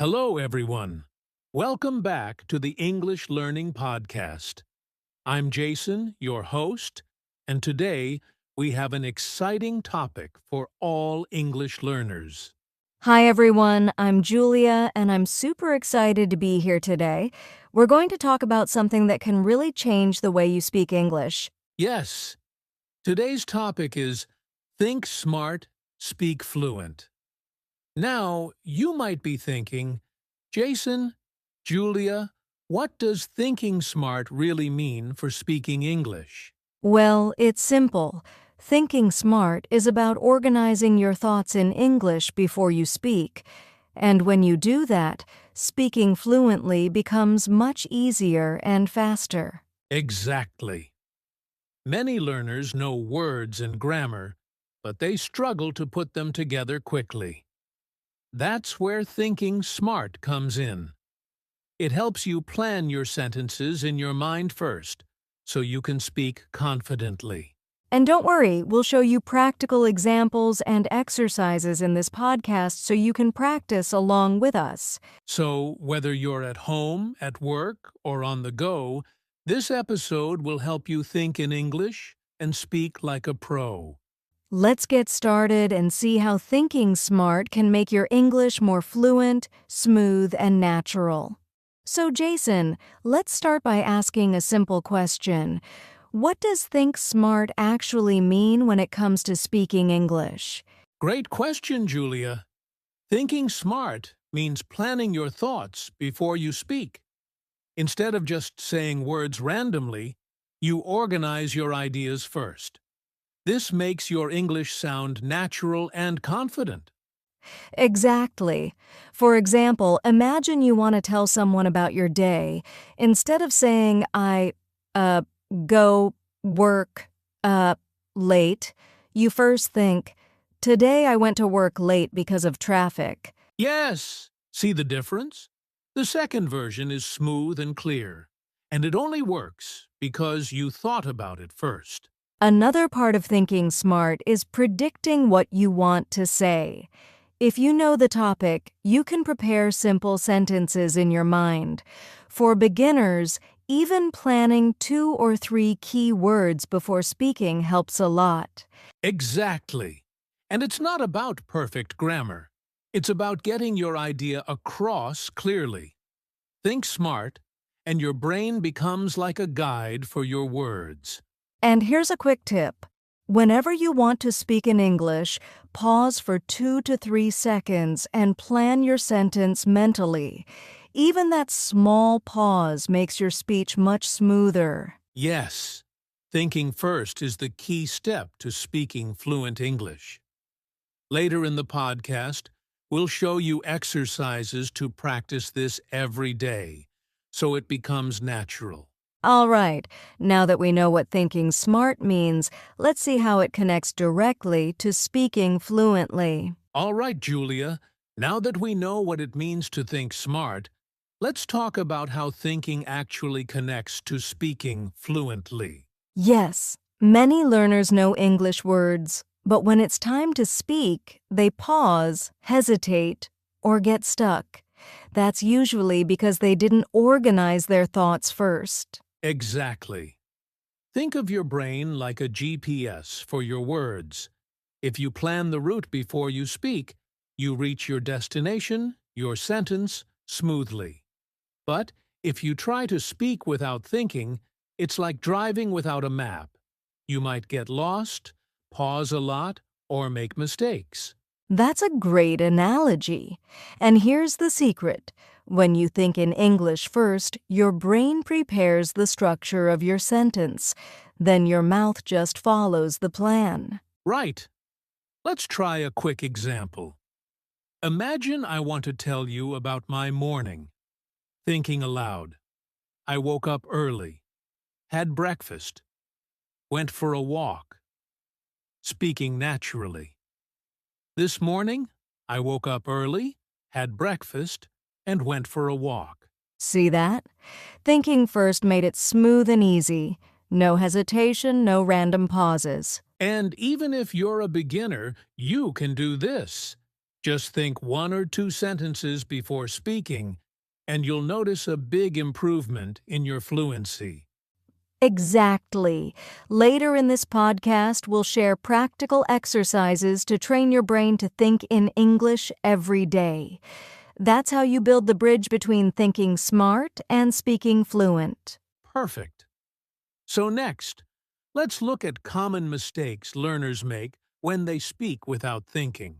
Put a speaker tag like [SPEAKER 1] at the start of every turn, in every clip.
[SPEAKER 1] Hello, everyone. Welcome back to the English Learning Podcast. I'm Jason, your host, and today we have an exciting topic for all English learners.
[SPEAKER 2] Hi everyone, I'm Julia and I'm super excited to be here today. We're going to talk about something that can really change the way you speak English.
[SPEAKER 1] Yes, today's topic is Think Smart, Speak Fluent. Now, you might be thinking, Jason, Julia, what does thinking smart really mean for speaking English?
[SPEAKER 2] Well, it's simple. Thinking smart is about organizing your thoughts in English before you speak. And when you do that, speaking fluently becomes much easier and faster.
[SPEAKER 1] Exactly. Many learners know words and grammar, but they struggle to put them together quickly. That's where thinking smart comes in. It helps you plan your sentences in your mind first, so you can speak confidently.
[SPEAKER 2] And don't worry, we'll show you practical examples and exercises in this podcast so you can practice along with us.
[SPEAKER 1] So, whether you're at home, at work, or on the go, this episode will help you think in English and speak like a pro.
[SPEAKER 2] Let's get started and see how thinking smart can make your English more fluent, smooth, and natural. So, Jason, let's start by asking a simple question. What does think smart actually mean when it comes to speaking English?
[SPEAKER 1] Great question, Julia. Thinking smart means planning your thoughts before you speak. Instead of just saying words randomly, you organize your ideas first. This makes your English sound natural and confident.
[SPEAKER 2] Exactly. For example, imagine you want to tell someone about your day. Instead of saying, I, go, work, late, you first think, today I went to work late because of traffic.
[SPEAKER 1] Yes! See the difference? The second version is smooth and clear, and it only works because you thought about it first.
[SPEAKER 2] Another part of thinking smart is predicting what you want to say. If you know the topic, you can prepare simple sentences in your mind. For beginners, even planning 2 or 3 key words before speaking helps a lot.
[SPEAKER 1] Exactly. And it's not about perfect grammar. It's about getting your idea across clearly. Think smart, and your brain becomes like a guide for your words.
[SPEAKER 2] And here's a quick tip. Whenever you want to speak in English, pause for 2 to 3 seconds and plan your sentence mentally. Even that small pause makes your speech much smoother.
[SPEAKER 1] Yes, thinking first is the key step to speaking fluent English. Later in the podcast, we'll show you exercises to practice this every day, so it becomes natural.
[SPEAKER 2] All right, now that we know what thinking smart means, let's see how it connects directly to speaking fluently.
[SPEAKER 1] All right, Julia, now that we know what it means to think smart, let's talk about how thinking actually connects to speaking fluently.
[SPEAKER 2] Yes, many learners know English words, but when it's time to speak, they pause, hesitate, or get stuck. That's usually because they didn't organize their thoughts first.
[SPEAKER 1] Exactly. Think of your brain like a GPS for your words. If you plan the route before you speak, you reach your destination, your sentence, smoothly. But if you try to speak without thinking, it's like driving without a map. You might get lost, pause a lot, or make mistakes.
[SPEAKER 2] That's a great analogy. And here's the secret. When you think in English first, your brain prepares the structure of your sentence. Then your mouth just follows the plan.
[SPEAKER 1] Right. Let's try a quick example. Imagine I want to tell you about my morning. Thinking aloud. I woke up early, had breakfast, went for a walk. Speaking naturally. This morning, I woke up early, had breakfast, and went for a walk.
[SPEAKER 2] See that? Thinking first made it smooth and easy. No hesitation, no random pauses.
[SPEAKER 1] And even if you're a beginner, you can do this. Just think 1 or 2 sentences before speaking, and you'll notice a big improvement in your fluency.
[SPEAKER 2] Exactly. Later in this podcast, we'll share practical exercises to train your brain to think in English every day. That's how you build the bridge between thinking smart and speaking fluent.
[SPEAKER 1] Perfect. So next, let's look at common mistakes learners make when they speak without thinking.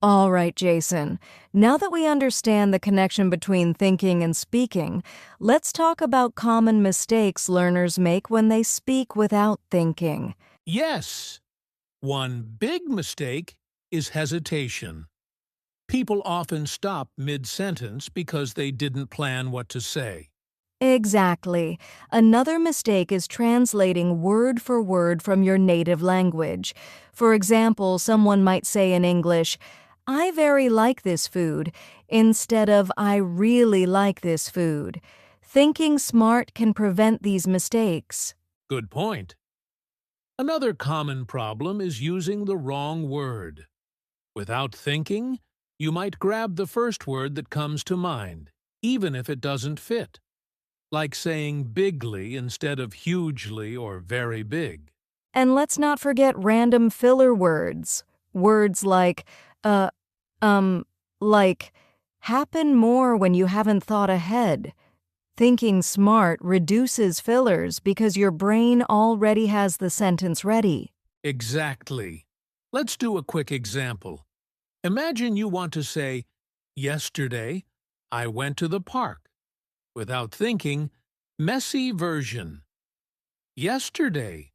[SPEAKER 2] All right, Jason. Now that we understand the connection between thinking and speaking, let's talk about common mistakes learners make when they speak without thinking.
[SPEAKER 1] Yes, one big mistake is hesitation. People often stop mid-sentence because they didn't plan what to say.
[SPEAKER 2] Exactly. Another mistake is translating word for word from your native language. For example, someone might say in English, "I very like this food," instead of "I really like this food." Thinking smart can prevent these mistakes.
[SPEAKER 1] Good point. Another common problem is using the wrong word. Without thinking, you might grab the first word that comes to mind, even if it doesn't fit, like saying bigly instead of hugely or very big.
[SPEAKER 2] And let's not forget random filler words. Words uh, um, like, happen more when you haven't thought ahead. Thinking smart reduces fillers because your brain already has the sentence ready.
[SPEAKER 1] Exactly. Let's do a quick example. Imagine you want to say, "Yesterday, I went to the park." Without thinking, messy version. Yesterday,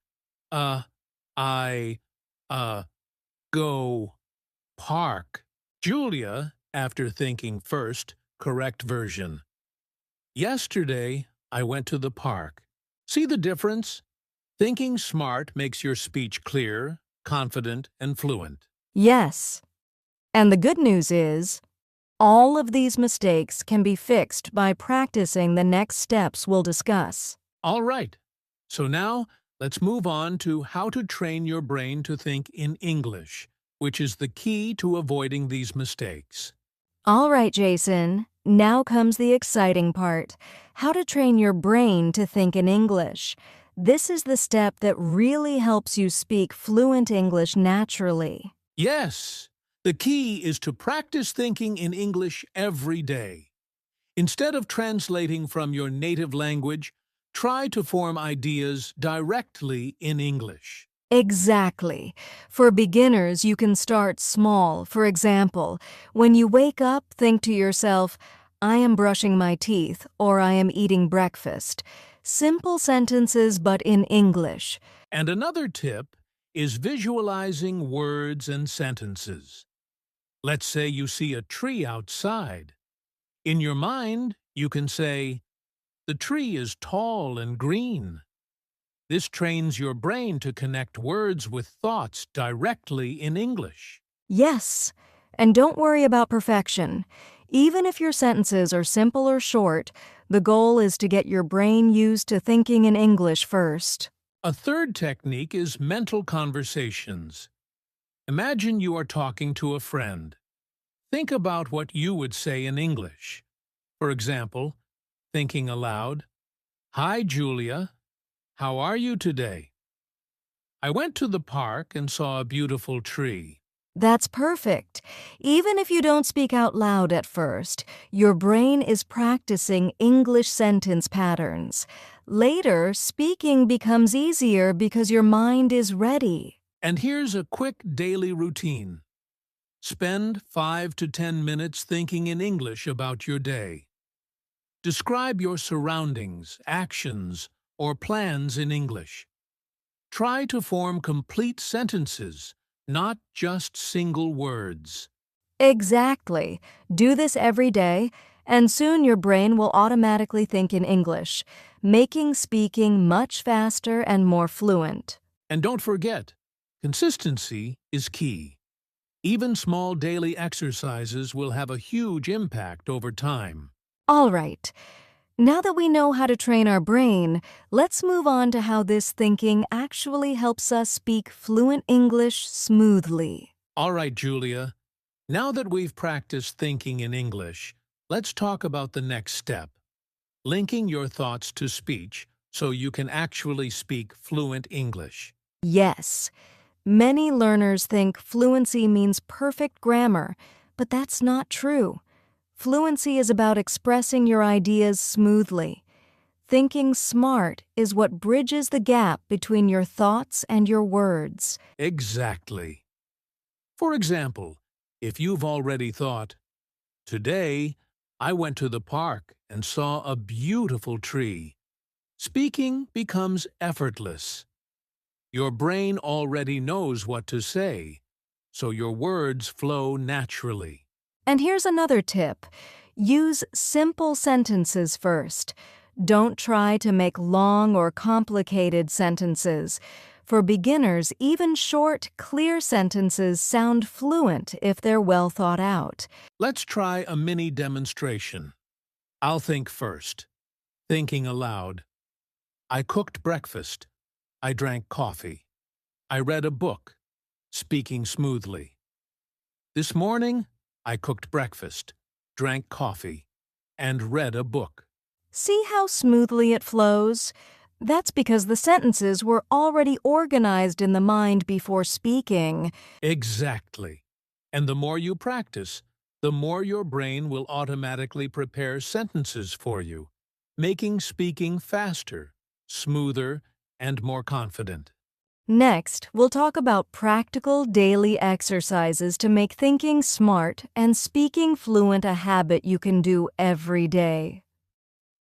[SPEAKER 1] uh, I, uh, go park. Julia, after thinking first, correct version. Yesterday, I went to the park. See the difference? Thinking smart makes your speech clear, confident, and fluent.
[SPEAKER 2] Yes. And the good news is, all of these mistakes can be fixed by practicing the next steps we'll discuss.
[SPEAKER 1] All right. So now, let's move on to how to train your brain to think in English, which is the key to avoiding these mistakes.
[SPEAKER 2] All right, Jason. Now comes the exciting part. How to train your brain to think in English. This is the step that really helps you speak fluent English naturally.
[SPEAKER 1] Yes, the key is to practice thinking in English every day. Instead of translating from your native language, try to form ideas directly in English.
[SPEAKER 2] Exactly. For beginners, you can start small. For example, when you wake up, think to yourself, "I am brushing my teeth," or "I am eating breakfast." Simple sentences, but in English.
[SPEAKER 1] And another tip is visualizing words and sentences. Let's say you see a tree outside. In your mind, you can say, "The tree is tall and green." This trains your brain to connect words with thoughts directly in English.
[SPEAKER 2] Yes, and don't worry about perfection. Even if your sentences are simple or short, the goal is to get your brain used to thinking in English first.
[SPEAKER 1] A third technique is mental conversations. Imagine you are talking to a friend. Think about what you would say in English. For example, thinking aloud, "Hi, Julia. How are you today? I went to the park and saw a beautiful tree."
[SPEAKER 2] That's perfect. Even if you don't speak out loud at first, your brain is practicing English sentence patterns. Later, speaking becomes easier because your mind is ready.
[SPEAKER 1] And here's a quick daily routine. Spend 5 to 10 minutes thinking in English about your day. Describe your surroundings, actions, or plans in English. Try to form complete sentences, not just single words.
[SPEAKER 2] Exactly. Do this every day, and soon your brain will automatically think in English, making speaking much faster and more fluent.
[SPEAKER 1] And don't forget, consistency is key. Even small daily exercises will have a huge impact over time.
[SPEAKER 2] All right. Now that we know how to train our brain, let's move on to how this thinking actually helps us speak fluent English smoothly.
[SPEAKER 1] All right, Julia, Now that we've practiced thinking in English, let's talk about the next step, linking your thoughts to speech so you can actually speak fluent English.
[SPEAKER 2] Yes, many learners think fluency means perfect grammar, but that's not true. Fluency is about expressing your ideas smoothly. Thinking smart is what bridges the gap between your thoughts and your words.
[SPEAKER 1] Exactly. For example, if you've already thought, "Today, I went to the park and saw a beautiful tree," speaking becomes effortless. Your brain already knows what to say, so your words flow naturally.
[SPEAKER 2] And here's another tip. Use simple sentences first. Don't try to make long or complicated sentences. For beginners, even short, clear sentences sound fluent if they're well thought out.
[SPEAKER 1] Let's try a mini demonstration. I'll think first. Thinking aloud. I cooked breakfast. I drank coffee. I read a book. Speaking smoothly. This morning, I cooked breakfast, drank coffee, and read a book.
[SPEAKER 2] See how smoothly it flows? That's because the sentences were already organized in the mind before speaking.
[SPEAKER 1] Exactly. And the more you practice, the more your brain will automatically prepare sentences for you, making speaking faster, smoother, and more confident.
[SPEAKER 2] Next, we'll talk about practical daily exercises to make thinking smart and speaking fluent a habit you can do every day.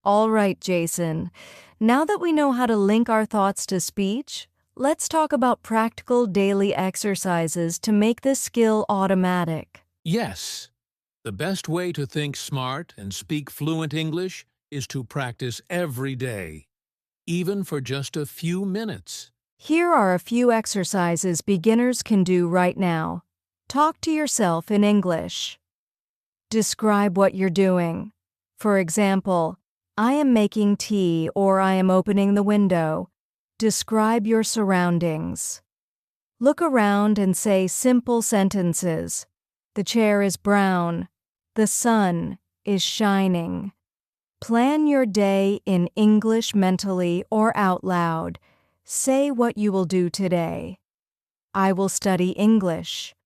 [SPEAKER 2] All right, Jason. Now that we know how to link our thoughts to speech, let's talk about practical daily exercises to make this skill automatic.
[SPEAKER 1] Yes, the best way to think smart and speak fluent English is to practice every day, even for just a few minutes.
[SPEAKER 2] Here are a few exercises beginners can do right now. Talk to yourself in English. Describe what you're doing. For example, I am making tea or I am opening the window. Describe your surroundings. Look around and say simple sentences. The chair is brown. The sun is shining. Plan your day in English mentally or out loud. Say what you will do today. I will study English.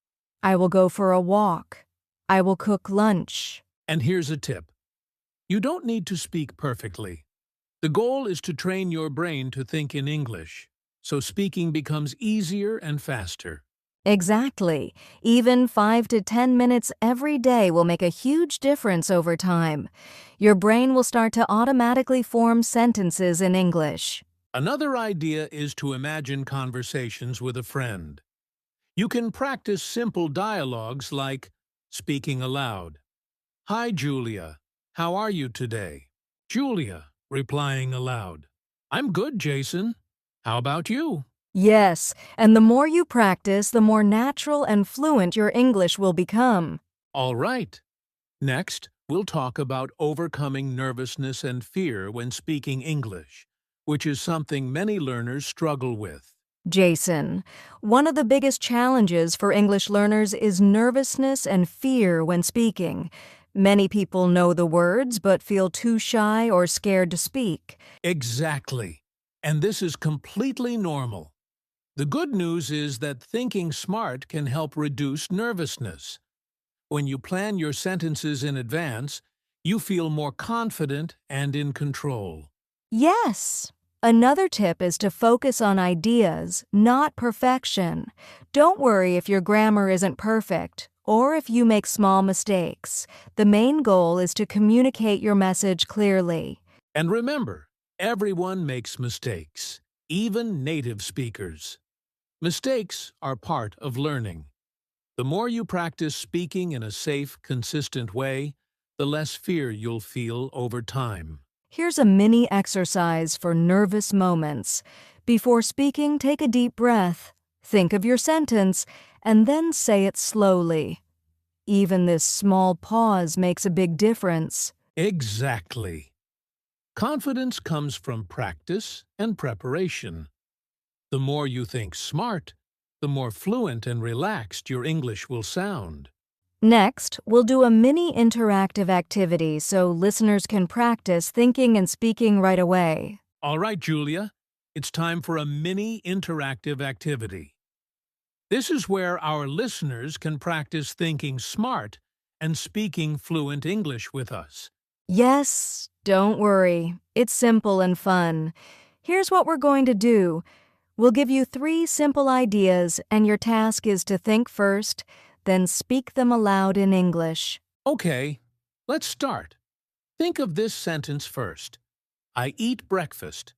[SPEAKER 2] I will go for a walk. I will cook lunch.
[SPEAKER 1] And here's a tip. You don't need to speak perfectly. The goal is to train your brain to think in English, so speaking becomes easier and faster.
[SPEAKER 2] Exactly. Even 5 to 10 minutes every day will make a huge difference over time. Your brain will start to automatically form sentences in English.
[SPEAKER 1] Another idea is to imagine conversations with a friend. You can practice simple dialogues like speaking aloud. "Hi, Julia. How are you today?" Julia replying aloud. "I'm good, Jason. How about you?"
[SPEAKER 2] Yes, and the more you practice, the more natural and fluent your English will become.
[SPEAKER 1] All right. Next, we'll talk about overcoming nervousness and fear when speaking English, which is something many learners struggle with.
[SPEAKER 2] Jason, one of the biggest challenges for English learners is nervousness and fear when speaking. Many people know the words but feel too shy or scared to speak.
[SPEAKER 1] Exactly. And this is completely normal. The good news is that thinking smart can help reduce nervousness. When you plan your sentences in advance, you feel more confident and in control.
[SPEAKER 2] Yes. Another tip is to focus on ideas, not perfection. Don't worry if your grammar isn't perfect or if you make small mistakes. The main goal is to communicate your message clearly.
[SPEAKER 1] And remember, everyone makes mistakes, even native speakers. Mistakes are part of learning. The more you practice speaking in a safe, consistent way, the less fear you'll feel over time.
[SPEAKER 2] Here's a mini exercise for nervous moments. Before speaking, take a deep breath. Think of your sentence, and then say it slowly. Even this small pause makes a big difference.
[SPEAKER 1] Exactly. Confidence comes from practice and preparation. The more you think smart, the more fluent and relaxed your English will sound.
[SPEAKER 2] Next, we'll do a mini interactive activity so listeners can practice thinking and speaking right away.
[SPEAKER 1] All right, Julia, it's time for a mini interactive activity. This is where our listeners can practice thinking smart and speaking fluent English with us.
[SPEAKER 2] Yes, don't worry. It's simple and fun. Here's what we're going to do. We'll give you 3 simple ideas, and your task is to think first, then speak them aloud in English.
[SPEAKER 1] Okay, let's start. Think of this sentence first. I eat breakfast.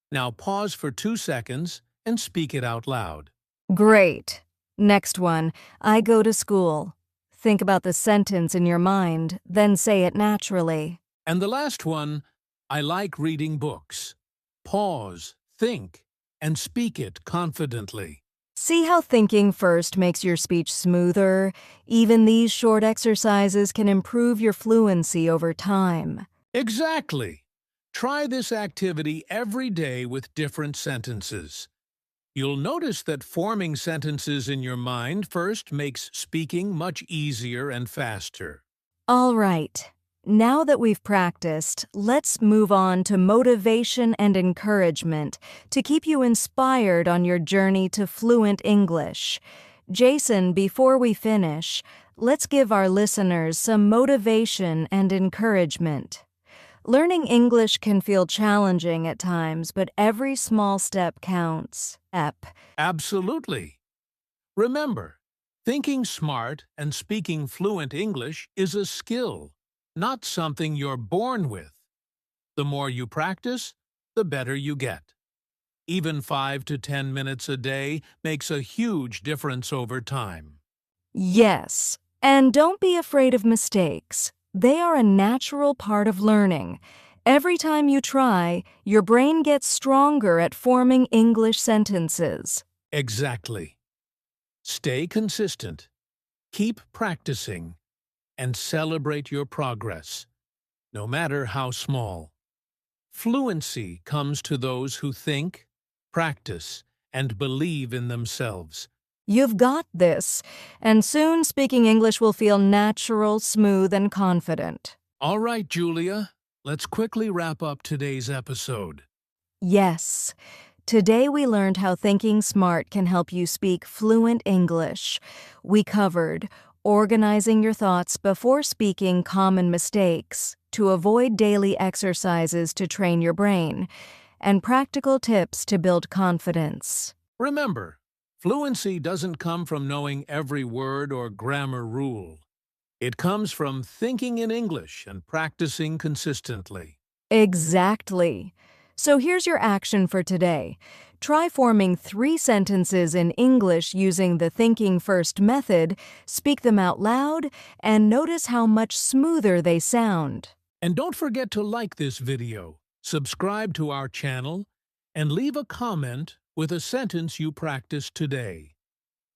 [SPEAKER 1] Now pause for 2 seconds and speak it out loud.
[SPEAKER 2] Great. Next one, I go to school. Think about the sentence in your mind, then say it naturally.
[SPEAKER 1] And the last one, I like reading books. Pause, think, and speak it confidently.
[SPEAKER 2] See how thinking first makes your speech smoother? Even these short exercises can improve your fluency over time.
[SPEAKER 1] Exactly. Try this activity every day with different sentences. You'll notice that forming sentences in your mind first makes speaking much easier and faster.
[SPEAKER 2] All right. Now that we've practiced, let's move on to motivation and encouragement to keep you inspired on your journey to fluent English. Jason, before we finish, let's give our listeners some motivation and encouragement. Learning English can feel challenging at times, but every small step counts.
[SPEAKER 1] Absolutely. Remember, thinking smart and speaking fluent English is a skill, not something you're born with. The more you practice, the better you get. Even 5 to 10 minutes a day makes a huge difference over time.
[SPEAKER 2] Yes, and don't be afraid of mistakes. They are a natural part of learning. Every time you try, your brain gets stronger at forming English sentences.
[SPEAKER 1] Exactly. Stay consistent, keep practicing, and celebrate your progress, no matter how small. Fluency comes to those who think, practice, and believe in themselves.
[SPEAKER 2] You've got this, and soon speaking English will feel natural, smooth, and confident.
[SPEAKER 1] All right, Julia, let's quickly wrap up today's episode.
[SPEAKER 2] Yes. Today we learned how thinking smart can help you speak fluent English. We covered organizing your thoughts before speaking common mistakes, to avoid daily exercises to train your brain, and practical tips to build confidence.
[SPEAKER 1] Remember, fluency doesn't come from knowing every word or grammar rule. It comes from thinking in English and practicing consistently.
[SPEAKER 2] Exactly. So here's your action for today. Try forming 3 sentences in English using the thinking first method, speak them out loud, and notice how much smoother they sound.
[SPEAKER 1] And don't forget to like this video, subscribe to our channel, and leave a comment with a sentence you practiced today.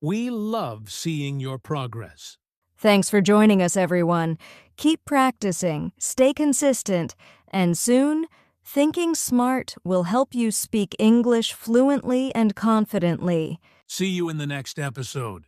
[SPEAKER 1] We love seeing your progress.
[SPEAKER 2] Thanks for joining us, everyone. Keep practicing, stay consistent, and soon, thinking smart will help you speak English fluently and confidently.
[SPEAKER 1] See you in the next episode.